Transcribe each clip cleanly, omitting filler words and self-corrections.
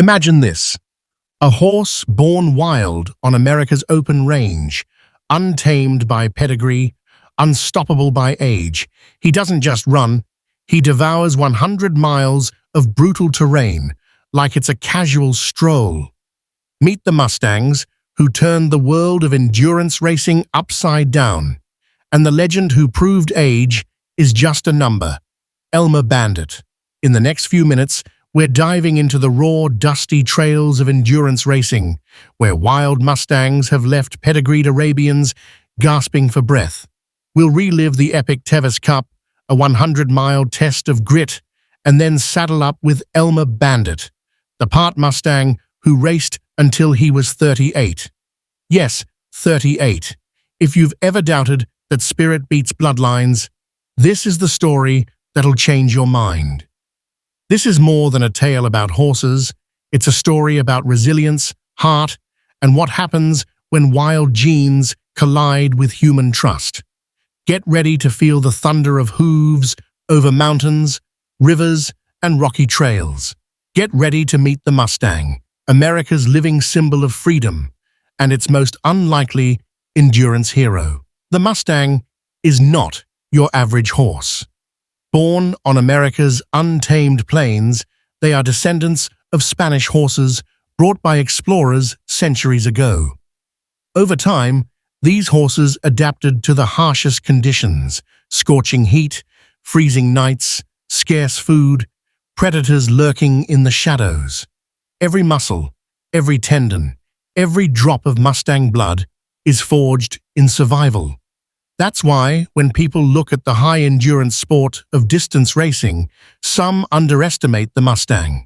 Imagine this: a horse born wild on America's open range, untamed by pedigree, unstoppable by age. He doesn't just run, he devours 100 miles of brutal terrain like it's a casual stroll. Meet the Mustangs, who turned the world of endurance racing upside down. And the legend who proved age is just a number: Elmer Bandit. In the next few minutes, we're diving into the raw, dusty trails of endurance racing, where wild Mustangs have left pedigreed Arabians gasping for breath. We'll relive the epic Tevis Cup, a 100-mile test of grit, and then saddle up with Elmer Bandit, the part Mustang who raced until he was 38. Yes, 38. If you've ever doubted that spirit beats bloodlines, this is the story that'll change your mind. This is more than a tale about horses. It's a story about resilience, heart, and what happens when wild genes collide with human trust. Get ready to feel the thunder of hooves over mountains, rivers, and rocky trails. Get ready to meet the Mustang, America's living symbol of freedom, and its most unlikely endurance hero. The Mustang is not your average horse. Born on America's untamed plains, they are descendants of Spanish horses brought by explorers centuries ago. Over time, these horses adapted to the harshest conditions: scorching heat, freezing nights, scarce food, predators lurking in the shadows. Every muscle, every tendon, every drop of Mustang blood is forged in survival. That's why, when people look at the high-endurance sport of distance racing, some underestimate the Mustang.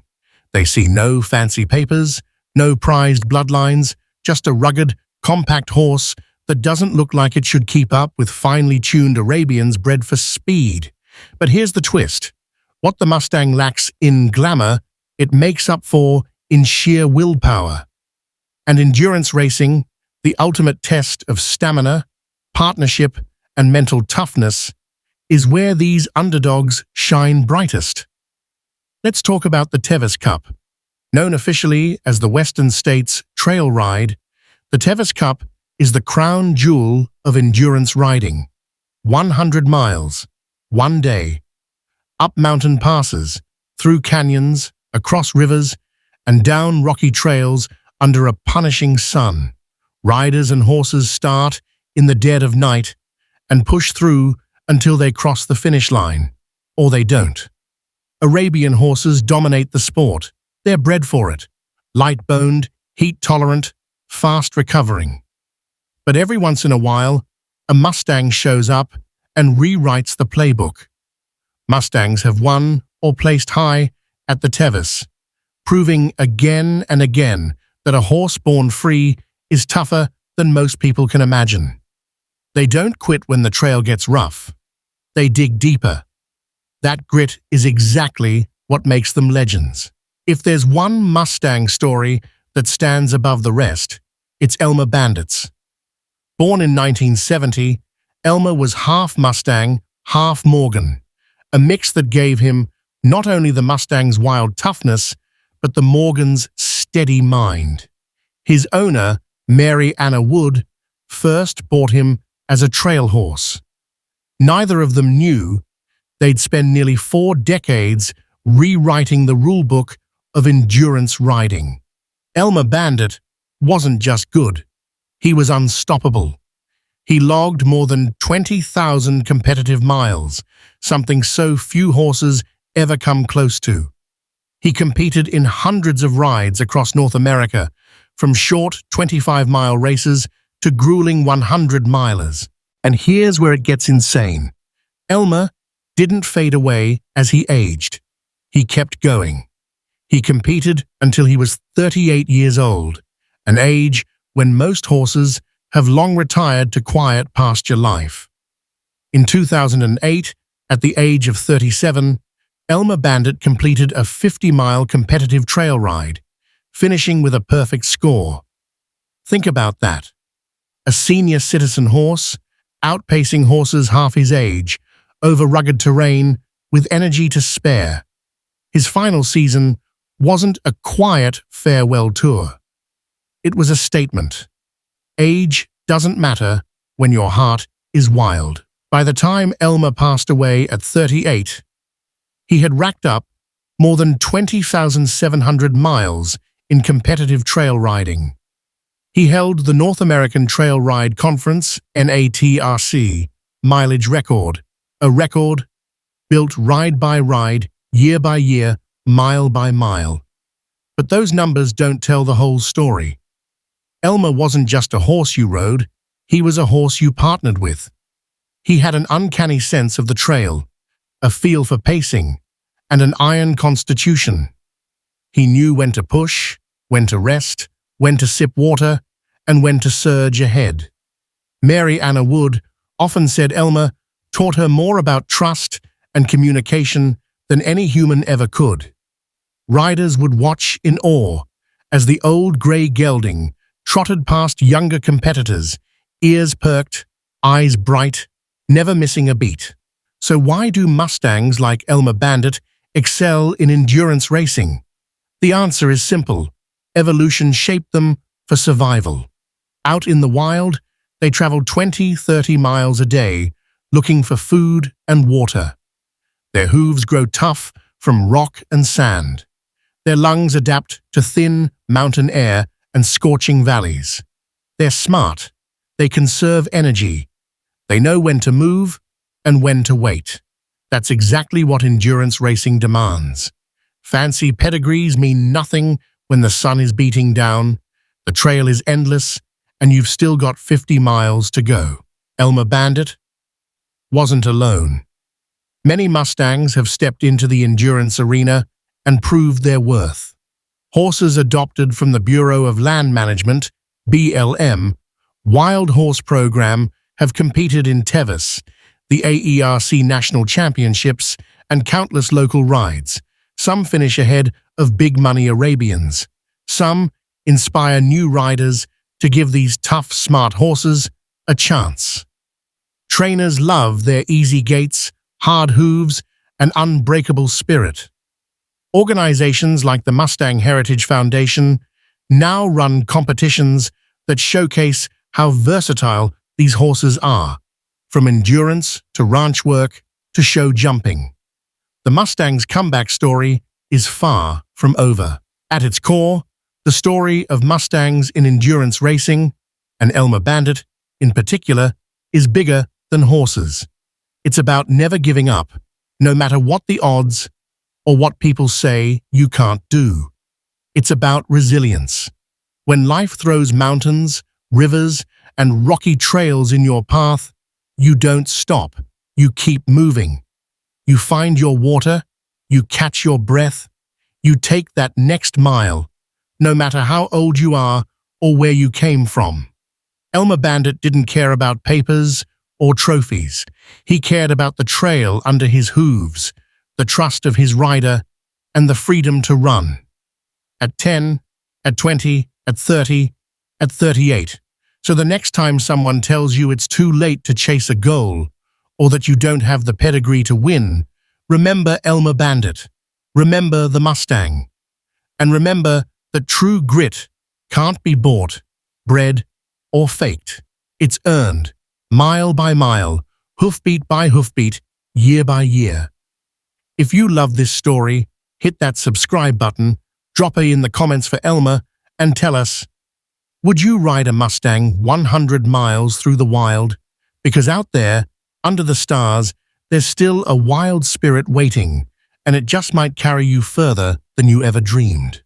They see no fancy papers, no prized bloodlines, just a rugged, compact horse that doesn't look like it should keep up with finely tuned Arabians bred for speed. But here's the twist: what the Mustang lacks in glamour, it makes up for in sheer willpower. And endurance racing, the ultimate test of stamina, partnership, and mental toughness, is where these underdogs shine brightest. Let's talk about the Tevis Cup. Known officially as the Western States Trail Ride, the Tevis Cup is the crown jewel of endurance riding. 100 miles, one day, up mountain passes, through canyons, across rivers, and down rocky trails under a punishing sun. Riders and horses start in the dead of night and push through until they cross the finish line, or they don't. Arabian horses dominate the sport. They're bred for it: light-boned, heat-tolerant, fast-recovering. But every once in a while, a Mustang shows up and rewrites the playbook. Mustangs have won or placed high at the Tevis, proving again and again that a horse born free is tougher than most people can imagine. They don't quit when the trail gets rough. They dig deeper. That grit is exactly what makes them legends. If there's one Mustang story that stands above the rest, it's Elmer Bandit's. Born in 1970, Elmer was half Mustang, half Morgan, a mix that gave him not only the Mustang's wild toughness, but the Morgan's steady mind. His owner, Mary Anna Wood, first bought him as a trail horse. Neither of them knew they'd spend nearly 4 decades rewriting the rulebook of endurance riding. Elmer Bandit wasn't just good, he was unstoppable. He logged more than 20,000 competitive miles, something so few horses ever come close to. He competed in hundreds of rides across North America, from short 25-mile races to grueling 100-milers. And here's where it gets insane. Elmer didn't fade away as he aged. He kept going. He competed until he was 38 years old, an age when most horses have long retired to quiet pasture life. In 2008, at the age of 37, Elmer Bandit completed a 50-mile competitive trail ride, finishing with a perfect score. Think about that. A senior citizen horse, outpacing horses half his age, over rugged terrain, with energy to spare. His final season wasn't a quiet farewell tour. It was a statement. Age doesn't matter when your heart is wild. By the time Elmer passed away at 38, he had racked up more than 20,700 miles in competitive trail riding. He held the North American Trail Ride Conference (NATRC) mileage record, a record built ride by ride, year by year, mile by mile. But those numbers don't tell the whole story. Elmer wasn't just a horse you rode, he was a horse you partnered with. He had an uncanny sense of the trail, a feel for pacing, and an iron constitution. He knew when to push, when to rest, when to sip water, and when to surge ahead. Mary Anna Wood often said Elmer taught her more about trust and communication than any human ever could. Riders would watch in awe as the old grey gelding trotted past younger competitors, ears perked, eyes bright, never missing a beat. So why do Mustangs like Elmer Bandit excel in endurance racing? The answer is simple. Evolution shaped them for survival. Out in the wild, they traveled 20-30 miles a day looking for food and water. Their hooves grow tough from rock and sand. Their lungs adapt to thin mountain air and scorching valleys. They're smart. They conserve energy. They know when to move and when to wait. That's exactly what endurance racing demands. Fancy pedigrees mean nothing when the sun is beating down, the trail is endless, and you've still got 50 miles to go. Elmer Bandit wasn't alone. Many Mustangs have stepped into the endurance arena and proved their worth. Horses adopted from the Bureau of Land Management, BLM, Wild Horse Program have competed in Tevis, the AERC National Championships, and countless local rides. Some finish ahead of big-money Arabians. Some inspire new riders to give these tough, smart horses a chance. Trainers love their easy gaits, hard hooves, and unbreakable spirit. Organizations like the Mustang Heritage Foundation now run competitions that showcase how versatile these horses are, from endurance to ranch work to show jumping. The Mustang's comeback story is far from over. At its core, the story of Mustangs in endurance racing, and Elmer Bandit in particular, is bigger than horses. It's about never giving up, no matter what the odds or what people say you can't do. It's about resilience. When life throws mountains, rivers, and rocky trails in your path, you don't stop. You keep moving. You find your water, you catch your breath, you take that next mile, no matter how old you are or where you came from. Elmer Bandit didn't care about papers or trophies. He cared about the trail under his hooves, the trust of his rider, and the freedom to run. At 10, at 20, at 30, at 38. So the next time someone tells you it's too late to chase a goal, or that you don't have the pedigree to win, remember Elmer Bandit. Remember the Mustang. And remember that true grit can't be bought, bred, or faked. It's earned, mile by mile, hoofbeat by hoofbeat, year by year. If you love this story, hit that subscribe button, drop a in the comments for Elmer, and tell us, would you ride a Mustang 100 miles through the wild? Because out there, under the stars, there's still a wild spirit waiting, and it just might carry you further than you ever dreamed.